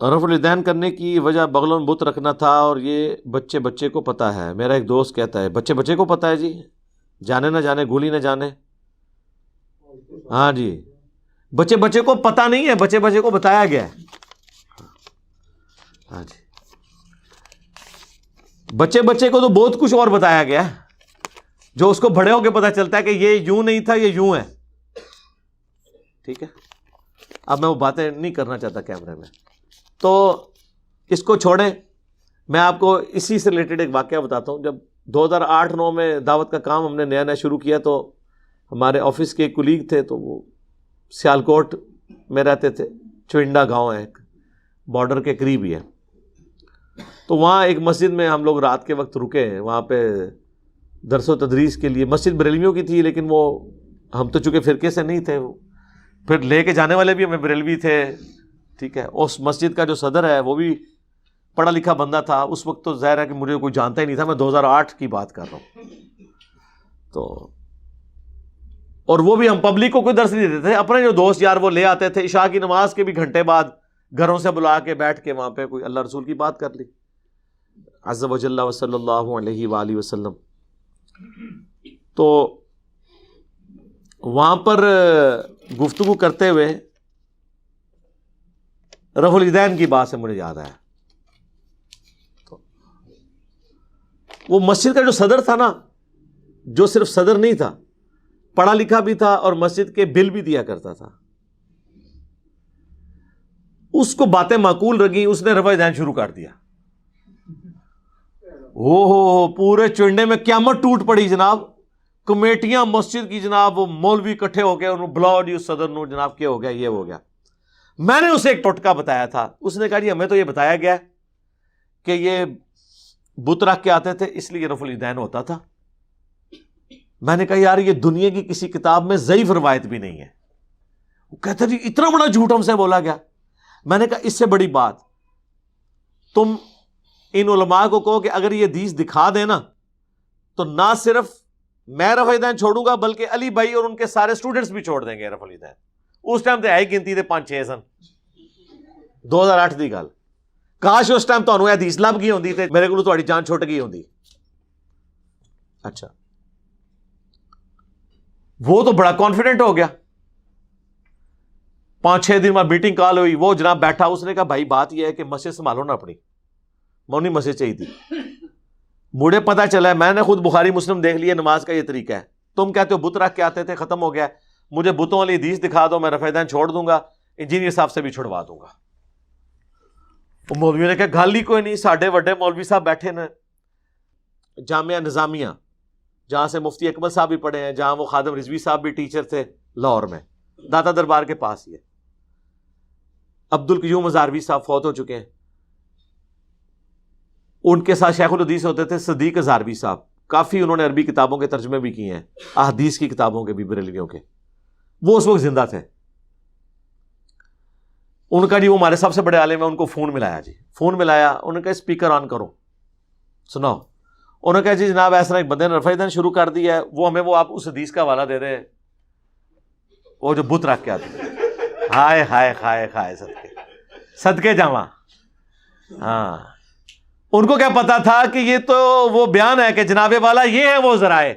رفع الیدین کرنے کی وجہ بغلوں میں بت رکھنا تھا، اور یہ بچے بچے کو پتہ ہے۔ میرا ایک دوست کہتا ہے بچے بچے کو پتہ ہے جی، جانے نہ جانے گولی نہ جانے۔ ہاں جی، بچے بچے کو پتہ نہیں ہے، بچے بچے کو بتایا گیا ہے۔ ہاں جی، بچے بچے کو تو بہت کچھ اور بتایا گیا ہے جو اس کو بڑے ہو کے پتہ چلتا ہے کہ یہ یوں نہیں تھا، یہ یوں ہے۔ ٹھیک ہے، اب میں وہ باتیں نہیں کرنا چاہتا کیمرے میں، تو اس کو چھوڑیں۔ میں آپ کو اسی سے ریلیٹڈ ایک واقعہ بتاتا ہوں۔ جب 2008-9 میں دعوت کا کام ہم نے نیا نیا شروع کیا، تو ہمارے آفس کے ایک کولیگ تھے، تو وہ سیالکوٹ میں رہتے تھے، چوئنڈا گاؤں ہے ایک، بارڈر کے قریب ہی ہے۔ تو وہاں ایک مسجد میں ہم لوگ رات کے وقت رکے ہیں، وہاں پہ درس و تدریس کے لیے۔ مسجد بریلویوں کی تھی، لیکن وہ ہم تو چونکہ فرقے سے نہیں تھے، پھر لے کے جانے والے بھی ہمیں بریلوی تھے۔ ٹھیک ہے، اس مسجد کا جو صدر ہے وہ بھی پڑھا لکھا بندہ تھا۔ اس وقت تو ظاہر ہے کہ مجھے کوئی جانتا ہی نہیں تھا، میں 2008 کی بات کر رہا ہوں۔ تو اور وہ بھی ہم پبلک کو کوئی درس نہیں دیتے تھے، اپنے جو دوست یار وہ لے آتے تھے، عشاء کی نماز کے بھی گھنٹے بعد گھروں سے بلا کے بیٹھ کے وہاں پہ کوئی اللہ رسول کی بات کر لی، عز و جل و صلی اللہ علیہ وآلہ وسلم۔ تو وہاں پر گفتگو کرتے ہوئے رفع الیدین کی بات سے مجھے یاد آیا۔ تو وہ مسجد کا جو صدر تھا نا، جو صرف صدر نہیں تھا، پڑھا لکھا بھی تھا اور مسجد کے بل بھی دیا کرتا تھا، اس کو باتیں معقول لگیں، اس نے رفع الیدین شروع کر دیا۔ ہو پورے چنڈے میں قیامت ٹوٹ پڑی جناب، کمیٹیاں مسجد کی جناب، وہ مولوی اکٹھے ہو گئے، انہوں بلاؤ جی اس صدر نو، جناب کیا ہو گیا، یہ ہو گیا۔ میں نے اسے ایک ٹوٹکا بتایا تھا، اس نے کہا جی ہمیں تو یہ بتایا گیا کہ یہ بت رکھ کے آتے تھے اس لیے رفع الیدین ہوتا تھا۔ میں نے کہا یار یہ دنیا کی کسی کتاب میں ضعیف روایت بھی نہیں ہے۔ وہ کہتا جی اتنا بڑا جھوٹ ہم سے بولا گیا۔ میں نے کہا اس سے بڑی بات تم ان علماء کو کہو کہ اگر یہ حدیث دکھا دینا تو نہ صرف میں رفع الیدین چھوڑوں گا بلکہ علی بھائی اور ان کے سارے اسٹوڈنٹس بھی چھوڑ دیں گے رفع الیدین۔ اس ٹائم تے ہے گنتی دے 5-6 سن، 2008 دی گل۔ کاش اس ٹائم تانوں یہ حدیث لب گئی ہوندی تے میرے کولوں تہاڈی جان چھٹ گئی ہوندی۔ اچھا، وہ تو بڑا کانفیڈنٹ ہو گیا۔ 5-6 دن بعد میٹنگ کال ہوئی، وہ جناب بیٹھا، اس نے کہا بھائی بات یہ ہے کہ مسجد سنبھالو نا اپنی، مونی مسجد چاہیے تھی۔ مجھے پتا چلا ہے، میں نے خود بخاری مسلم دیکھ لیا، نماز کا یہ طریقہ ہے۔ تم کہتے ہو بت رکھ کے آتے تھے، ختم ہو گیا، مجھے بتوں والی حدیث دکھا دو، میں رفع الیدین چھوڑ دوں گا، انجینئر صاحب سے بھی چھڑوا دوں گا۔ وہ مولوی نے کہا گل ہی کوئی نہیں، ساڈے وڈے مولوی صاحب بیٹھے نا جامعہ نظامیہ، جہاں سے مفتی اکمل صاحب بھی پڑھے ہیں، جہاں وہ خادم رضوی صاحب بھی ٹیچر تھے لاہور میں، داتا دربار کے پاس ہی ہے۔ عبد القیوم ہزاروی صاحب فوت ہو چکے ہیں، ان کے ساتھ شیخ الحدیث ہوتے تھے صدیق ہزاروی صاحب، کافی انہوں نے عربی کتابوں کے ترجمے بھی کیے ہیں، احادیث کی کتابوں کے بھی، بریلویوں کے۔ وہ اس وقت زندہ تھے۔ ان کا جی وہ ہمارے سب سے بڑے عالم ہیں، ان کو فون ملایا جی، فون ملایا، انہوں نے کہا اسپیکر آن کرو سناؤ۔ انہوں نے کہا جی جناب ایسا ایک بندے نے رفع الیدین شروع کر دیا ہے، وہ ہمیں وہ آپ اس حدیث کا حوالہ دے دیں، وہ جو بت رکھ کے آتے ہیں۔ ہائے ہائے ہائے ہائے، صدقے جاواں۔ ہاں، ان کو کیا پتا تھا کہ یہ تو وہ بیان ہے کہ جناب والا یہ ہے وہ ذرائع،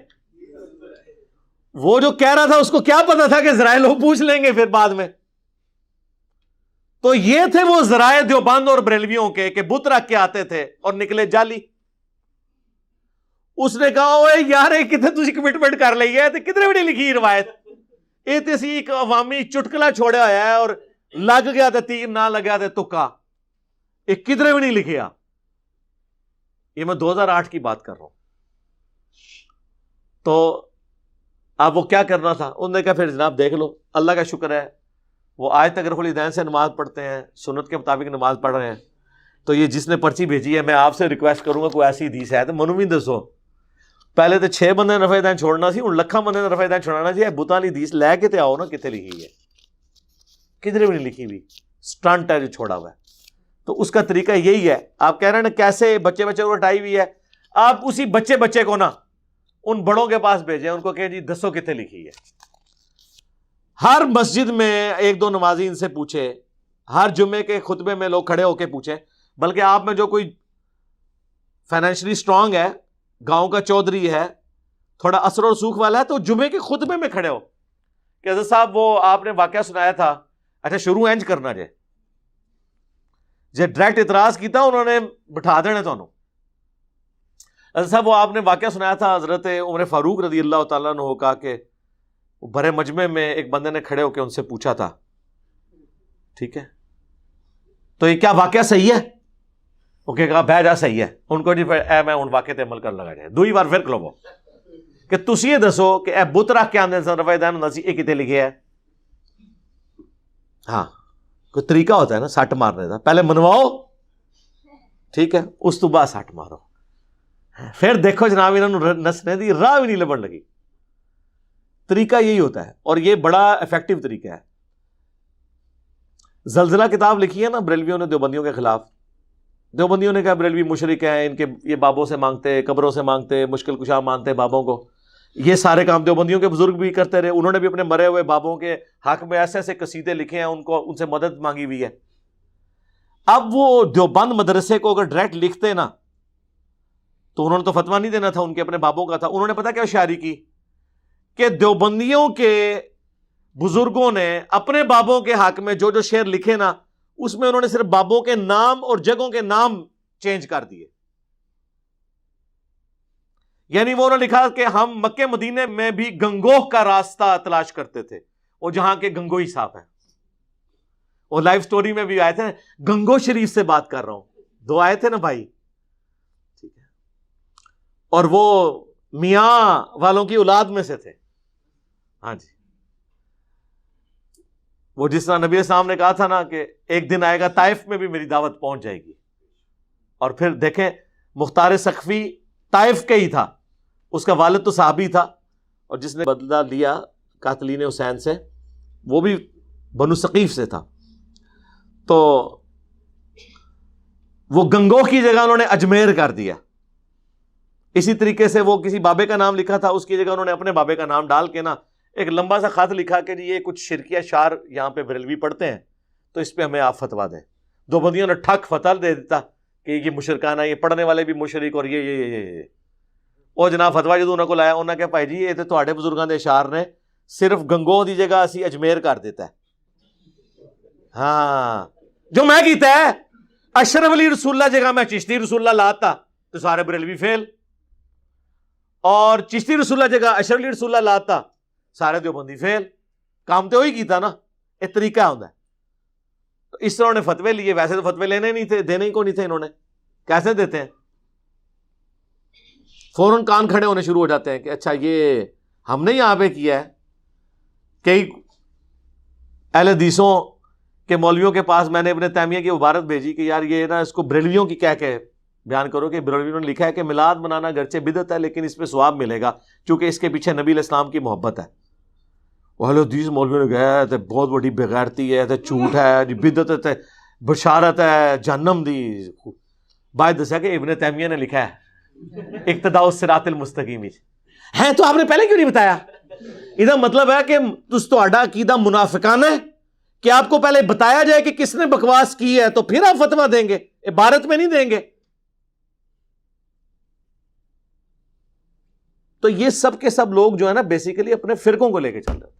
وہ جو کہہ رہا تھا اس کو کیا پتا تھا کہ ذرائع لوگ پوچھ لیں گے پھر بعد میں۔ تو یہ تھے وہ ذرائع دیوبند اور بریلویوں کے کہ بت رکھ کے آتے تھے اور نکلے جعلی۔ اس نے کہا اوے یار کتنے تسی کمٹمنٹ کر لی ہے، کدھر بھی نہیں لکھی روایت، یہ تو اسی ایک عوامی چٹکلا چھوڑا ہوا ہے، اور لگ گیا تے تیر نہ لگیا تے تکا، یہ کدھر بھی نہیں لکھیا۔ یہ میں 2008 کی بات کر رہا ہوں۔ تو اب وہ کیا کرنا تھا، انہوں نے کہا پھر جناب دیکھ لو، اللہ کا شکر ہے وہ آج تک رفع الیدین سے نماز پڑھتے ہیں، سنت کے مطابق نماز پڑھ رہے ہیں۔ تو یہ جس نے پرچی بھیجی ہے، میں آپ سے ریکویسٹ کروں گا کوئی ایسی حدیث ہے تو منو بھی دسو۔ پہلے تو 6 بندے نے رفع الیدین چھوڑنا سی، ہن لکھاں بندے نے رفع الیدین چھوڑنا سی۔ بتاں والی حدیث لے کے تے آؤ نا، کتنے لکھی ہے، کدھر بھی نہیں لکھی ہوئی، سٹنٹ ہے جو چھوڑا ہوا ہے۔ تو اس کا طریقہ یہی ہے، آپ کہہ رہے ہیں نا کیسے بچے بچے کو ہٹائی ہوئی ہے، آپ اسی بچے بچے کو نا ان بڑوں کے پاس بھیجیں، ان کو کہیں جی دسو کتنے لکھی ہے۔ ہر مسجد میں 1-2 نمازی ان سے پوچھے ہر جمعے کے خطبے میں لوگ کھڑے ہو کے پوچھیں، بلکہ آپ میں جو کوئی فائنینشلی اسٹرانگ ہے، گاؤں کا چودھری ہے، تھوڑا اثر و رسوخ والا ہے، تو جمعے کے خطبے میں کھڑے ہو کہ حضرت صاحب وہ آپ نے واقعہ سنایا تھا، اچھا شروع انج کرنا جے ڈائریکٹ اعتراض کیتا انہوں نے بٹھا دینے تو حضرت صاحب وہ آپ نے واقعہ سنایا تھا حضرت عمر فاروق رضی اللہ تعالیٰ عنہ کا کہ بڑے مجمع میں ایک بندے نے کھڑے ہو کے ان سے پوچھا تھا، ٹھیک ہے تو یہ کیا واقعہ صحیح ہے؟ وہ کہا بہ جا صحیح ہے، ان کو جی میں ان واقعے تے عمل کر لگا جائے دوئی بار پھر کلو کہ تسی یہ دسو کہ اے بت رکھ کے آندے سن رفع دین ہوندی یہ کتے لکھے ہے؟ ہاں کوئی طریقہ ہوتا ہے نا سٹ مارنے کا، پہلے منواؤ ٹھیک ہے اس تو بعد سٹ مارو، پھر دیکھو جناب انہوں نے نسنے دی راہ بھی نہیں لبن لگی۔ طریقہ یہی ہوتا ہے اور یہ بڑا افیکٹو طریقہ ہے۔ زلزلہ کتاب لکھی ہے نا بریلویوں نے دیوبندیوں کے خلاف، دیوبندیوں نے کہا بریلوی مشرک ہیں، ان کے یہ بابوں سے مانگتے، قبروں سے مانگتے، مشکل کشا مانتے بابوں کو، یہ سارے کام دیوبندیوں کے بزرگ بھی کرتے رہے، انہوں نے بھی اپنے مرے ہوئے بابوں کے حق میں ایسے ایسے قصیدے لکھے ہیں، ان سے مدد مانگی ہوئی ہے۔ اب وہ دیوبند مدرسے کو اگر ڈائریکٹ لکھتے نا تو انہوں نے تو فتویٰ نہیں دینا تھا، ان کے اپنے بابوں کا تھا، انہوں نے پتا کیا شاعری کی کہ دیوبندیوں کے بزرگوں نے اپنے بابوں کے حق میں جو جو شعر لکھے نا اس میں انہوں نے صرف بابوں کے نام اور جگہوں کے نام چینج کر دیے، یعنی وہ انہوں نے لکھا کہ ہم مکے مدینے میں بھی گنگوہ کا راستہ تلاش کرتے تھے، وہ جہاں کے گنگوہی صاحب ہیں، وہ لائف سٹوری میں بھی آئے تھے، گنگو شریف سے بات کر رہا ہوں، دو آئے تھے نا بھائی، ٹھیک ہے، اور وہ میاں والوں کی اولاد میں سے تھے، ہاں جی، وہ جس طرح نبی السلام نے کہا تھا نا کہ ایک دن آئے گا طائف میں بھی میری دعوت پہنچ جائے گی، اور پھر دیکھیں مختار سقفی طائف کا ہی تھا، اس کا والد تو صحابی تھا، اور جس نے بدلہ لیا قاتلین حسین سے وہ بھی بنو ثقیف سے تھا، تو وہ گنگو کی جگہ انہوں نے اجمیر کر دیا۔ اسی طریقے سے وہ کسی بابے کا نام لکھا تھا، اس کی جگہ انہوں نے اپنے بابے کا نام ڈال کے نا ایک لمبا سا خط لکھا کہ جی یہ کچھ شرکیہ شعر یہاں پہ بریلوی پڑھتے ہیں تو اس پہ ہمیں آپ فتوا دیں۔ دو بندیوں نے ٹھک فتوا دے دیتا کہ یہ مشرکانہ، یہ پڑھنے والے بھی مشرک، اور یہ وہ جناب فتوا جدوں انہوں کو لایا، انہوں نے کہا بھائی جی یہ تو تہاڈے بزرگاں دے اشعار نے، صرف گنگو دی جگہ اسی اجمیر کر دیتا ہے۔ ہاں جو میں کیتا ہے اشرف علی رسول اللہ جگہ میں چشتی رسول اللہ لاتا تو سارے بریلوی فیل، اور چشتی رسول اللہ جگہ اشرف علی رسول اللہ لاتا سارے دیوبندی فیل، کام تو وہی کیتا نا، ایک طریقہ ہوتا ہے۔ تو اس طرح انہوں نے فتوے لیے، ویسے تو فتوے لینے نہیں تھے، دینے ہی کو نہیں تھے، انہوں نے کیسے دیتے ہیں؟ فوراً کان کھڑے ہونے شروع ہو جاتے ہیں کہ اچھا یہ ہم نے یہاں پہ کیا ہے۔ کئی اہل حدیثوں کے مولویوں کے پاس میں نے ابن تیمیہ کی عبارت بھیجی کہ یار یہ نا اس کو بریلویوں کی کہہ کے بیان کرو کہ بریلویوں نے لکھا ہے کہ میلاد منانا گرچہ بدعت ہے لیکن اس پہ ثواب ملے گا کیونکہ اس کے پیچھے نبی علیہ السلام کی محبت ہے۔ وہ اہل حدیث مولویوں نے کہا ہے بہت بڑی بغیرتی ہے، جھوٹ ہے، بدعت ہے، بشارت ہے جہنم دی۔ باید دسیا کہ ابن تیمیہ نے لکھا ہے اقتداء الصراط المستقیم ہے، تو آپ نے پہلے کیوں نہیں بتایا؟ ادھر مطلب ہے کہ تہاڈا عقیدہ منافقانہ ہے کہ آپ کو پہلے بتایا جائے کہ کس نے بکواس کی ہے تو پھر آپ فتویٰ دیں گے، عبارت میں نہیں دیں گے۔ تو یہ سب کے سب لوگ جو ہے نا بیسیکلی اپنے فرقوں کو لے کے چل رہے ہیں۔